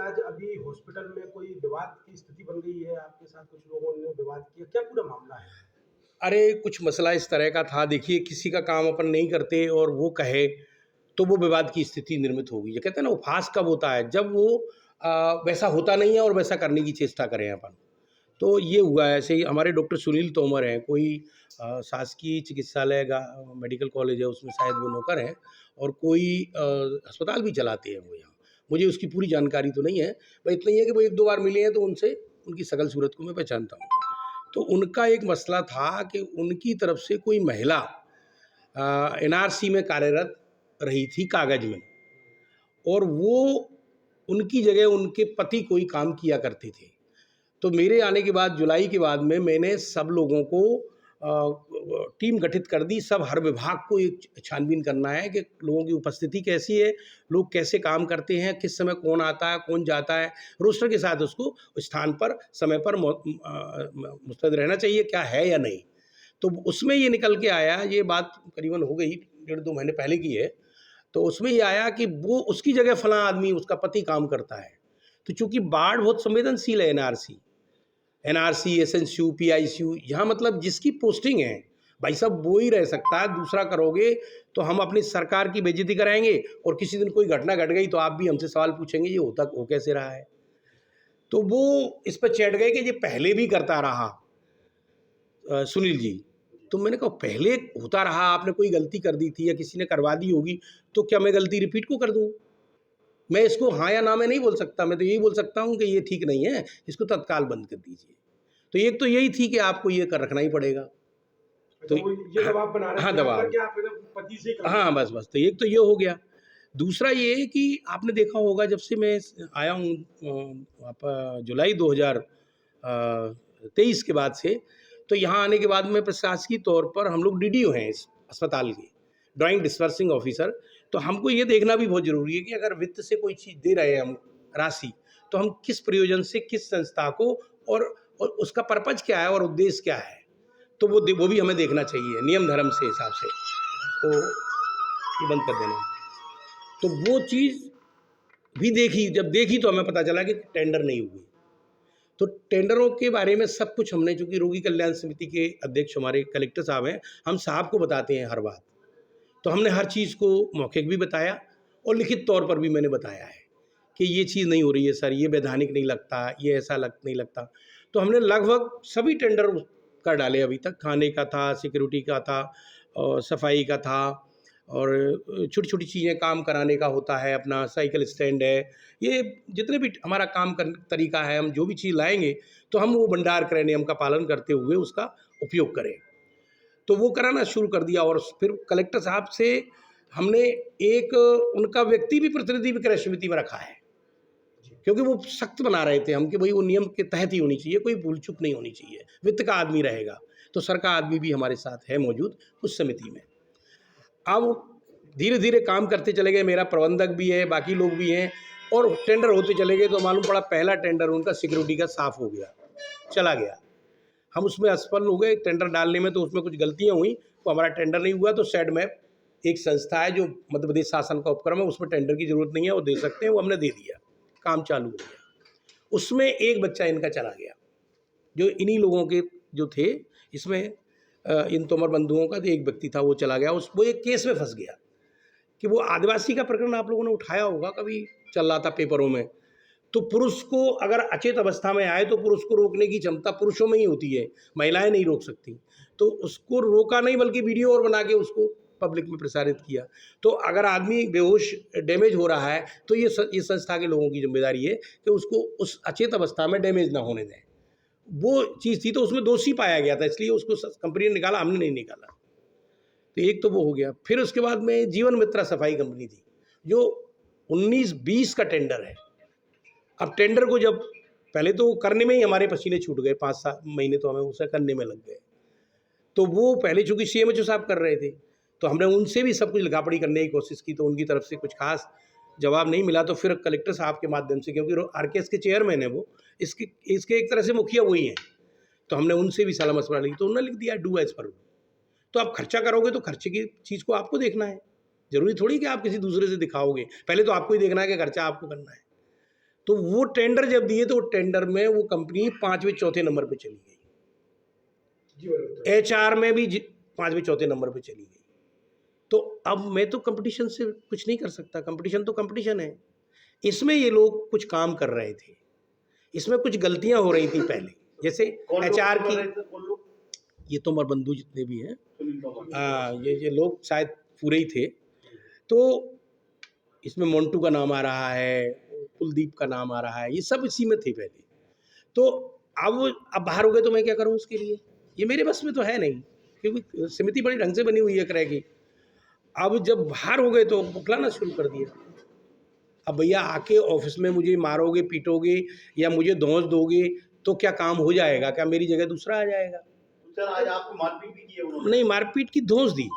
आज अभी हॉस्पिटल में कोई विवाद की स्थिति बन गई है, आपके साथ कुछ लोगों ने विवाद किया, क्या पूरा मामला है? अरे कुछ मसला इस तरह का था। देखिए, किसी का काम अपन नहीं करते और वो कहे तो वो विवाद की स्थिति निर्मित होगी। ये कहते हैं ना, उपहास कब होता है, जब वो वैसा होता नहीं है और वैसा करने की चेष्टा करें अपन। तो ये हुआ है। ऐसे ही हमारे डॉक्टर सुनील तोमर हैं, कोई शासकीय चिकित्सालय मेडिकल कॉलेज है, उसमें शायद वो नौकर हैं, और कोई अस्पताल भी चलाते हैं वो यहाँ। मुझे उसकी पूरी जानकारी तो नहीं है, पर इतना ही है कि वो एक दो बार मिले हैं, तो उनसे उनकी शकल सूरत को मैं पहचानता हूँ। तो उनका एक मसला था कि उनकी तरफ से कोई महिला एनआरसी में कार्यरत रही थी कागज में, और वो उनकी जगह उनके पति कोई काम किया करते थे। तो मेरे आने के बाद जुलाई के बाद में मैंने सब लोगों को टीम गठित कर दी। सब हर विभाग को एक छानबीन करना है कि लोगों की उपस्थिति कैसी है, लोग कैसे काम करते हैं, किस समय कौन आता है कौन जाता है, रोस्टर के साथ उसको स्थान पर समय पर मुस्तैद रहना चाहिए, क्या है या नहीं। तो उसमें ये निकल के आया, ये बात करीबन हो गई 1.5-2 महीने पहले की है। तो उसमें ये आया कि वो उसकी जगह फलां आदमी उसका पति काम करता है। तो चूंकि बाढ़ बहुत संवेदनशील है, एनआरसी, एसएनसीयू, पीआईसीयू, यहाँ मतलब जिसकी पोस्टिंग है, भाई साहब वो ही रह सकता है। दूसरा करोगे तो हम अपनी सरकार की बेइज्जती कराएंगे, और किसी दिन कोई घटना घट गई तो आप भी हमसे सवाल पूछेंगे ये होता हो कैसे रहा है। तो वो इस पर चढ़ गए कि ये पहले भी करता रहा सुनील जी। तो मैंने कहा पहले होता रहा, आपने कोई गलती कर दी थी या किसी ने करवा दी होगी, तो क्या मैं गलती रिपीट को कर दूं? मैं इसको हाँ या ना में नहीं बोल सकता। मैं तो यही बोल सकता हूँ कि ये ठीक नहीं है, इसको तत्काल बंद कर दीजिए। तो एक तो यही थी कि आपको ये कर रखना ही पड़ेगा। अच्छा, तो वो ये हाँ, दबाव बना रहे हाँ थे आप पर दबाव, कि आप एकदम पति से काम हाँ करवाएं। बस तो एक तो ये हो गया। दूसरा ये है कि आपने देखा होगा, जब से मैं आया हूँ जुलाई 2023 के बाद से, तो यहाँ आने के बाद में प्रशासकीय तौर पर हम लोग डीडीओ हैं इस अस्पताल के, ड्राइंग डिस्पर्सिंग ऑफिसर। तो हमको ये देखना भी बहुत ज़रूरी है कि अगर वित्त से कोई चीज़ दे रहे हैं हम राशि, तो हम किस प्रयोजन से किस संस्था को, और उसका पर्पज क्या है और उद्देश्य क्या है, तो वो भी हमें देखना चाहिए नियम धर्म से हिसाब से। तो ये बंद कर देना। तो वो चीज़ भी देखी, जब देखी तो हमें पता चला कि टेंडर नहीं हुई। तो टेंडरों के बारे में सब कुछ हमने, चूँकि रोगी कल्याण समिति के अध्यक्ष हमारे कलेक्टर साहब हैं, हम साहब को बताते हैं हर बात। तो हमने हर चीज़ को मौखिक भी बताया और लिखित तौर पर भी मैंने बताया है कि ये चीज़ नहीं हो रही है सर, ये वैधानिक नहीं लगता, ये ऐसा नहीं लगता। तो हमने लगभग सभी टेंडर कर डाले अभी तक। खाने का था, सिक्योरिटी का था, और सफाई का था, और छोटी-छोटी चीज़ें काम कराने का होता है, अपना साइकिल स्टैंड है। ये जितने भी हमारा काम का तरीका है, हम जो भी चीज़ लाएँगे, तो हम वो भंडार क्रय नियम का पालन करते हुए उसका उपयोग करें। तो वो कराना शुरू कर दिया, और फिर कलेक्टर साहब से हमने एक उनका व्यक्ति भी प्रतिनिधि भी क्रय समिति में रखा है, क्योंकि वो सख्त बना रहे थे हम कि भाई वो नियम के तहत ही होनी चाहिए, कोई भूल चूक नहीं होनी चाहिए, वित्त का आदमी रहेगा। तो सर का आदमी भी हमारे साथ है मौजूद उस समिति में। अब धीरे धीरे काम करते चले गए, मेरा प्रबंधक भी है, बाकी लोग भी हैं, और टेंडर होते चले गए। तो मालूम पड़ा पहला टेंडर उनका सिक्योरिटी का साफ हो गया, चला गया। हम उसमें असफल हो गए टेंडर डालने में, तो उसमें कुछ गलतियां हुई, तो हमारा टेंडर नहीं हुआ। तो सेड में एक संस्था है जो मध्य प्रदेश शासन का उपक्रम है, उसमें टेंडर की जरूरत नहीं है, वो दे सकते हैं, वो हमने दे दिया, काम चालू हो गया। उसमें एक बच्चा इनका चला गया, जो इन्हीं लोगों के जो थे इसमें, इन तोमर बंधुओं का जो एक व्यक्ति था वो चला गया। वो एक केस में फंस गया कि वो आदिवासी का प्रकरण आप लोगों ने उठाया होगा, कभी चल रहा था पेपरों में। तो पुरुष को अगर अचेत अवस्था में आए तो पुरुष को रोकने की क्षमता पुरुषों में ही होती है, महिलाएं नहीं रोक सकती। तो उसको रोका नहीं, बल्कि वीडियो और बना के उसको पब्लिक में प्रसारित किया। तो अगर आदमी बेहोश डैमेज हो रहा है, तो ये संस्था के लोगों की जिम्मेदारी है कि उसको उस अचेत अवस्था में डैमेज ना होने दें। वो चीज़ थी, तो उसमें दोषी पाया गया था, इसलिए उसको कंपनी ने निकाला, हमने नहीं निकाला। तो एक तो वो हो गया। फिर उसके बाद में जीवन मित्रा सफाई कंपनी थी, जो 19-20 का टेंडर है। अब टेंडर को जब पहले तो करने में ही हमारे पसीने छूट गए, 5-7 महीने तो हमें उसे करने में लग गए। तो वो पहले चूंकि सीएमएचओ साहब कर रहे थे, तो हमने उनसे भी सब कुछ लिखापढ़ी करने की कोशिश की, तो उनकी तरफ से कुछ खास जवाब नहीं मिला। तो फिर कलेक्टर साहब के माध्यम से, क्योंकि आरकेएस के चेयरमैन है वो, इसके एक तरह से मुखिया वही हैं, तो हमने उनसे भी सलाह मशवरा ली, तो उन्होंने लिख दिया डू एज पर। तो आप खर्चा करोगे तो खर्चे की चीज़ को आपको देखना है, जरूरी थोड़ी कि आप किसी दूसरे से दिखाओगे, पहले तो आपको ही देखना है कि खर्चा आपको करना है। तो वो टेंडर जब दिए तो वो टेंडर में वो कंपनी 5वें चौथे नंबर पे चली गई, जी बताइए। HR में भी 5वें चौथे नंबर पे चली गई। तो अब मैं तो कंपटीशन से कुछ नहीं कर सकता, कंपटीशन तो कंपटीशन है। इसमें ये लोग कुछ काम कर रहे थे, इसमें कुछ गलतियां हो रही थी पहले, जैसे HR की, ये तो मरबंधु जितने भी हैं, ये लोग शायद पूरे ही थे। तो इसमें मोन्टू का नाम आ रहा है, कुलदीप का नाम आ रहा है, ये सब इसी में थे पहले। तो अब बाहर हो गए तो मैं क्या करूं उसके लिए, ये मेरे बस में तो है नहीं, क्योंकि समिति बड़ी ढंग से बनी हुई है क्रय की। अब जब बाहर हो गए तो बुकलाना शुरू कर दिया। अब भैया आके ऑफिस में मुझे मारोगे पीटोगे या मुझे धौंस दोगे तो क्या काम हो जाएगा? क्या मेरी जगह दूसरा आ जाएगा? सर आज आपको मारपीट भी की है उन्होंने? नहीं, मारपीट की धौंस दी।